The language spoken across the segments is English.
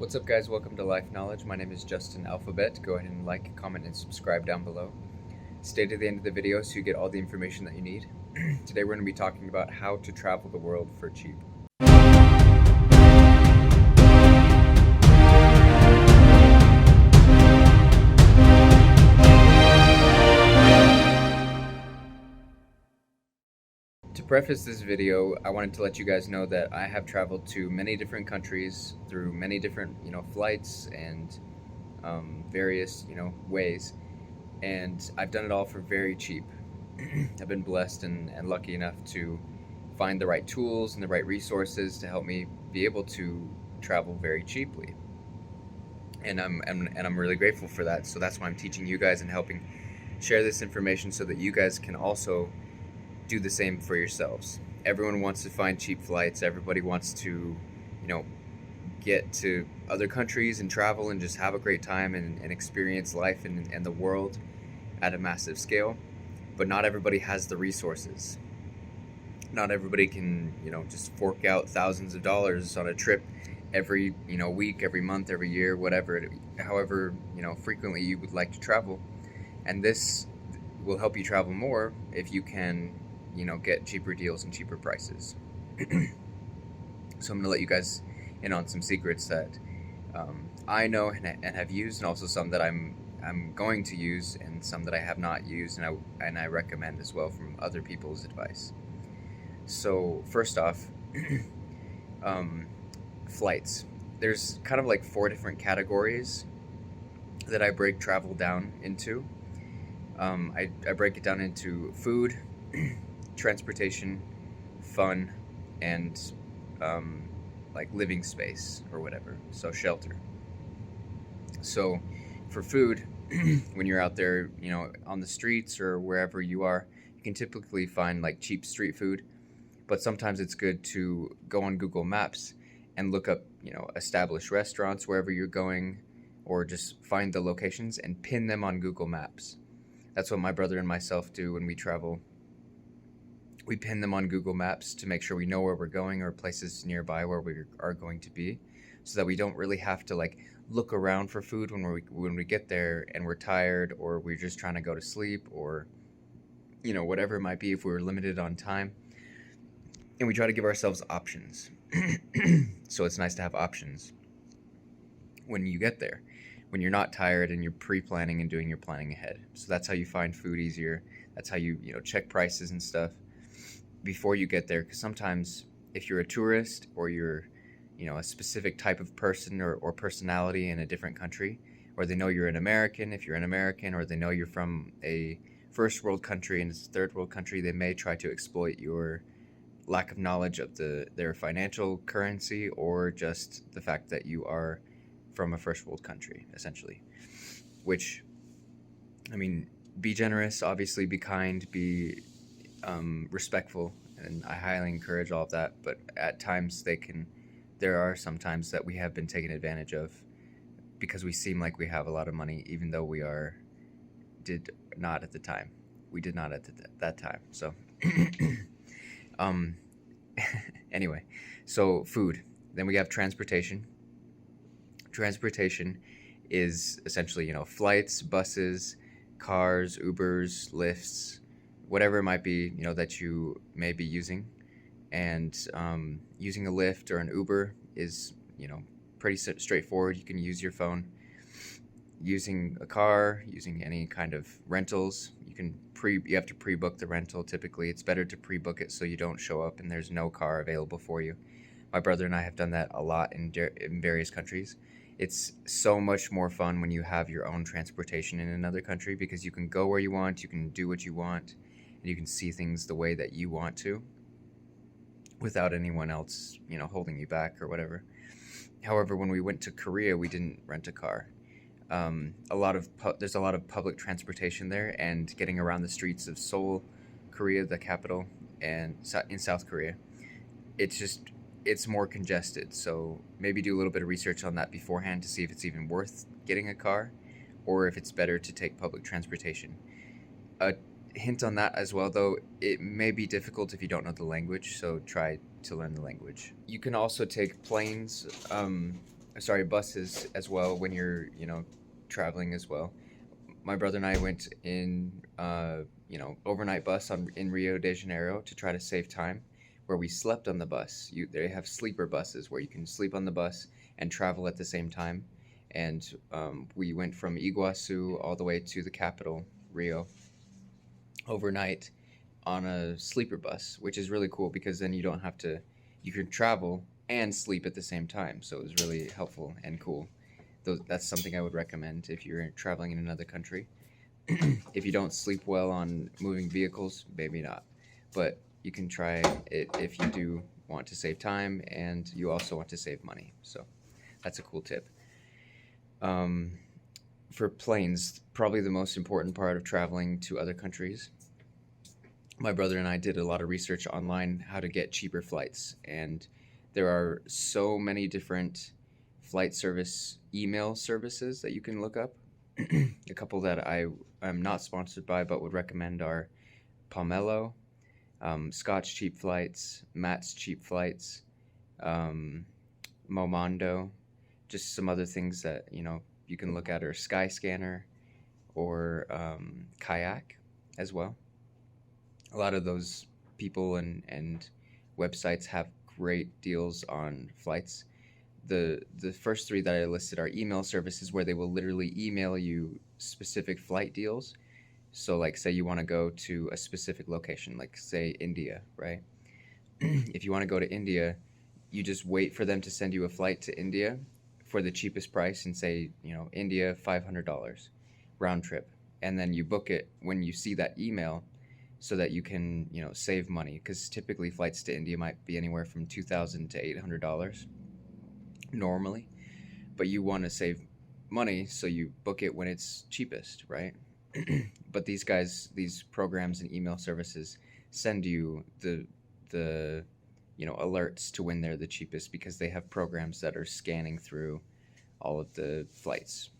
What's up, guys? Welcome to Life Knowledge. My name is Justin Alphabet. Go ahead and like, comment, and subscribe down below. Stay to the end of the video so you get all the information that you need. Today we're going to be talking about how to travel the world for cheap. To preface this video, I wanted to let you guys know that I have traveled to many different countries through many different, flights and various, ways, and I've done it all for very cheap. I've been blessed and lucky enough to find the right tools and the right resources to help me be able to travel very cheaply. And I'm really grateful for that. So that's why I'm teaching you guys and helping share this information so that you guys can also do the same for yourselves. Everyone wants to find cheap flights. Everybody wants to, get to other countries and travel and just have a great time and experience life and the world at a massive scale. But not everybody has the resources. Not everybody can, just fork out thousands of dollars on a trip every, week, every month, every year, whatever, however, frequently you would like to travel. And this will help you travel more if you can, get cheaper deals and cheaper prices. So I'm going to let you guys in on some secrets that I know and have used, and also some that I'm going to use, and some that I have not used, and I recommend as well from other people's advice. So first off, flights. There's kind of like 4 different categories that I break travel down into. I break it down into food, transportation, fun, and like living space or whatever, so shelter. So for food, when you're out there, on the streets or wherever you are, you can typically find like cheap street food, but sometimes it's good to go on Google Maps and look up, established restaurants wherever you're going, or just find the locations and pin them on Google Maps. That's what my brother and myself do when we travel. We pin them on Google Maps to make sure we know where we're going or places nearby where we are going to be, so that we don't really have to like look around for food when we get there and we're tired, or we're just trying to go to sleep, or whatever it might be if we're limited on time. And we try to give ourselves options. So it's nice to have options when you get there, when you're not tired and you're pre-planning and doing your planning ahead. So that's how you find food easier. That's how you check prices and stuff before you get there, because sometimes if you're a tourist or you're a specific type of person or personality in a different country, or they know you're an American if you're an American, or they know you're from a first world country and it's a third world country, they may try to exploit your lack of knowledge of their financial currency, or just the fact that you are from a first world country, essentially. Which, be generous, obviously, be kind, be respectful, and I highly encourage all of that. But at times there are some times that we have been taken advantage of because we seem like we have a lot of money, even though we did not at the time. We did not at that time. So, anyway, so food. Then we have transportation. Transportation is essentially, flights, buses, cars, Ubers, Lyfts, whatever it might be, that you may be using. And using a Lyft or an Uber is, pretty straightforward. You can use your phone. Using a car, using any kind of rentals, you have to pre-book the rental. Typically, it's better to pre-book it so you don't show up and there's no car available for you. My brother and I have done that a lot in various countries. It's so much more fun when you have your own transportation in another country, because you can go where you want, you can do what you want, and you can see things the way that you want to without anyone else, holding you back or whatever. However, when we went to Korea, we didn't rent a car. There's a lot of public transportation there, and getting around the streets of Seoul, Korea, the capital, and in South Korea, it's more congested. So maybe do a little bit of research on that beforehand to see if it's even worth getting a car, or if it's better to take public transportation. A hint on that as well, though, it may be difficult if you don't know the language, so try to learn the language. You can also take planes, sorry, buses as well when you're, traveling as well. My brother and I went in, overnight bus in Rio de Janeiro to try to save time, where we slept on the bus. They have sleeper buses where you can sleep on the bus and travel at the same time. And we went from Iguazu all the way to the capital, Rio, overnight on a sleeper bus, which is really cool because then you don't have to, you can travel and sleep at the same time. So it was really helpful and cool. That's something I would recommend if you're traveling in another country. If you don't sleep well on moving vehicles, maybe not. But you can try it if you do want to save time and you also want to save money. So that's a cool tip. For planes, probably the most important part of traveling to other countries. My brother and I did a lot of research online how to get cheaper flights, and there are so many different flight service email services that you can look up. A couple that I am not sponsored by but would recommend are Pomelo, Scotch Cheap Flights, Matt's Cheap Flights, Momondo, just some other things that you can look at are Skyscanner or Kayak as well. A lot of those people and websites have great deals on flights. The first three that I listed are email services where they will literally email you specific flight deals. So like say you want to go to a specific location, like say India, right? If you want to go to India, you just wait for them to send you a flight to India for the cheapest price and say, India, $500 round trip. And then you book it when you see that email so that you can, save money. Because typically flights to India might be anywhere from $2,000 to $800 normally. But you want to save money, so you book it when it's cheapest, right? But these programs and email services send you the alerts to when they're the cheapest because they have programs that are scanning through all of the flights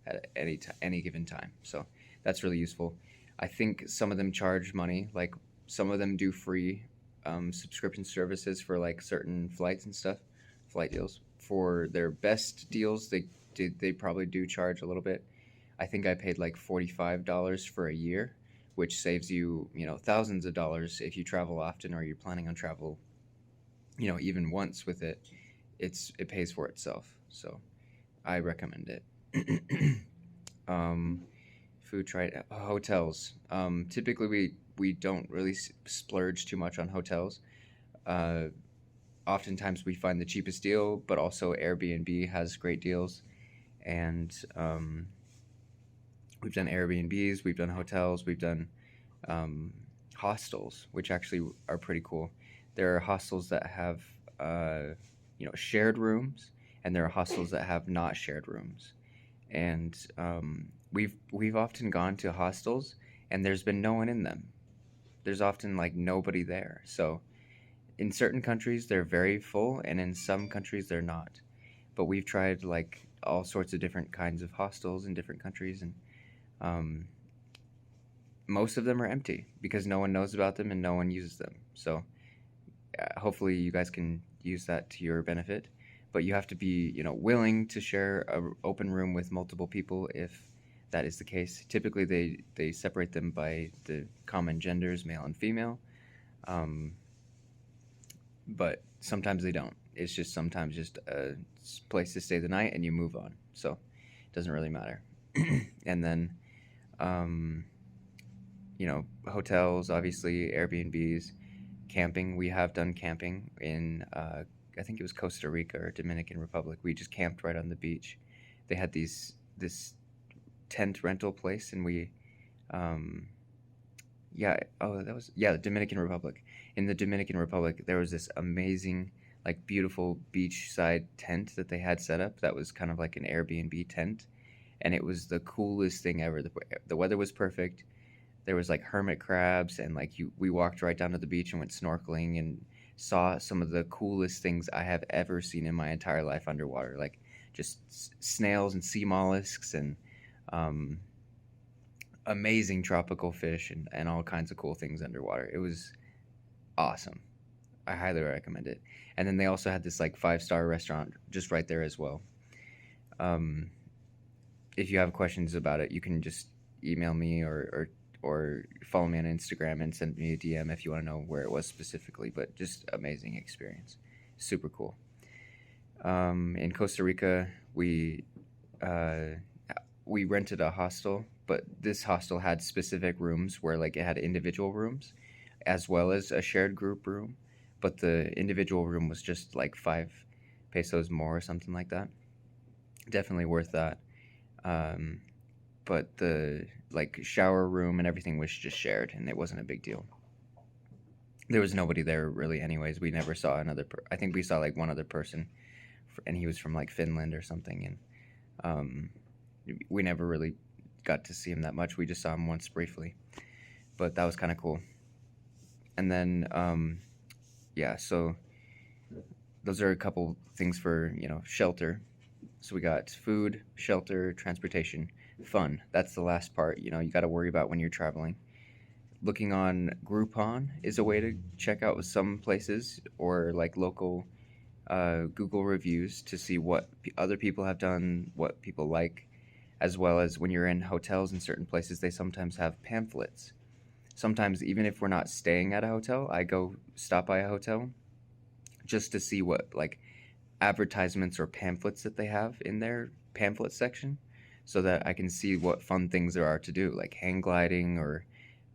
at any given time. So that's really useful. I think some of them charge money, like some of them do free subscription services for like certain flights and stuff, flight deals. For their best deals, they probably do charge a little bit. I think I paid like $45 for a year, which saves you, thousands of dollars if you travel often or you're planning on travel, even once with it. It pays for itself. So I recommend it. Food, hotels. Typically we don't really splurge too much on hotels. Oftentimes we find the cheapest deal, but also Airbnb has great deals. And we've done Airbnbs, we've done hotels, we've done hostels, which actually are pretty cool. There are hostels that have shared rooms, and there are hostels that have not shared rooms. And we've often gone to hostels, and there's been no one in them. There's often like nobody there. So in certain countries they're very full, and in some countries they're not. But we've tried like all sorts of different kinds of hostels in different countries, and most of them are empty because no one knows about them and no one uses them. So hopefully you guys can use that to your benefit. But you have to be, willing to share an open room with multiple people if that is the case. Typically, they separate them by the common genders, male and female. But sometimes they don't. It's just sometimes just a place to stay the night and you move on. So it doesn't really matter. And then, hotels, obviously, Airbnbs, camping. We have done camping in I think it was Costa Rica or Dominican Republic. We just camped right on the beach. They had this tent rental place, and we, the Dominican Republic. In the Dominican Republic, there was this amazing, like, beautiful beachside tent that they had set up that was kind of like an Airbnb tent, and it was the coolest thing ever. The weather was perfect. There was like hermit crabs, and like we walked right down to the beach and went snorkeling and saw some of the coolest things I have ever seen in my entire life underwater, like just snails and sea mollusks and amazing tropical fish and all kinds of cool things underwater. It was awesome. I highly recommend it. And then they also had this like 5-star restaurant just right there as well. Um, if you have questions about it, you can just email me or follow me on Instagram and send me a DM if you want to know where it was specifically. But just amazing experience, super cool. In Costa Rica, uh, we rented a hostel, but this hostel had specific rooms where like it had individual rooms as well as a shared group room, but the individual room was just like 5 pesos more or something like that. Definitely worth that. Um, but the like shower room and everything was just shared, and it wasn't a big deal. There was nobody there really, anyways. We never saw another. I think we saw like one other person, and he was from like Finland or something, and um, we never really got to see him that much. We just saw him once briefly, but that was kind of cool. And then yeah, so those are a couple things for shelter. So we got food, shelter, transportation, fun. That's the last part. You got to worry about when you're traveling. Looking on Groupon is a way to check out some places or like local Google reviews to see what other people have done, what people like, as well as when you're in hotels in certain places, they sometimes have pamphlets. Sometimes, even if we're not staying at a hotel, I go stop by a hotel just to see what like advertisements or pamphlets that they have in their pamphlet section so that I can see what fun things there are to do, like hang gliding or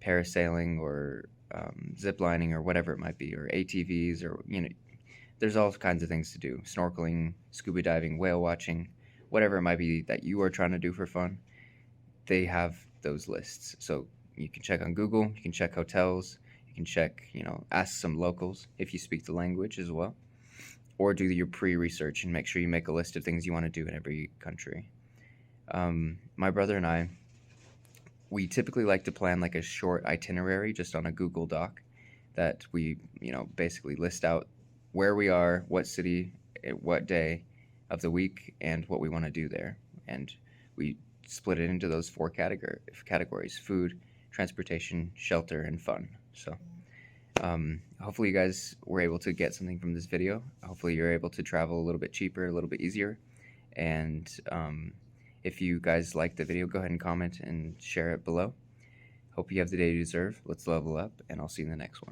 parasailing or zip lining or whatever it might be, or ATVs, or there's all kinds of things to do: snorkeling, scuba diving, whale watching, whatever it might be that you are trying to do for fun. They have those lists, so you can check on Google, you can check hotels, you can check, ask some locals if you speak the language as well, or do your pre-research and make sure you make a list of things you want to do in every country. My brother and I, we typically like to plan like a short itinerary just on a Google Doc that we, basically list out where we are, what city, what day of the week, and what we want to do there. And we split it into those four categories: food, transportation, shelter, and fun. So hopefully you guys were able to get something from this video. Hopefully you're able to travel a little bit cheaper, a little bit easier. And if you guys liked the video, go ahead and comment and share it below. Hope you have the day you deserve. Let's level up, and I'll see you in the next one.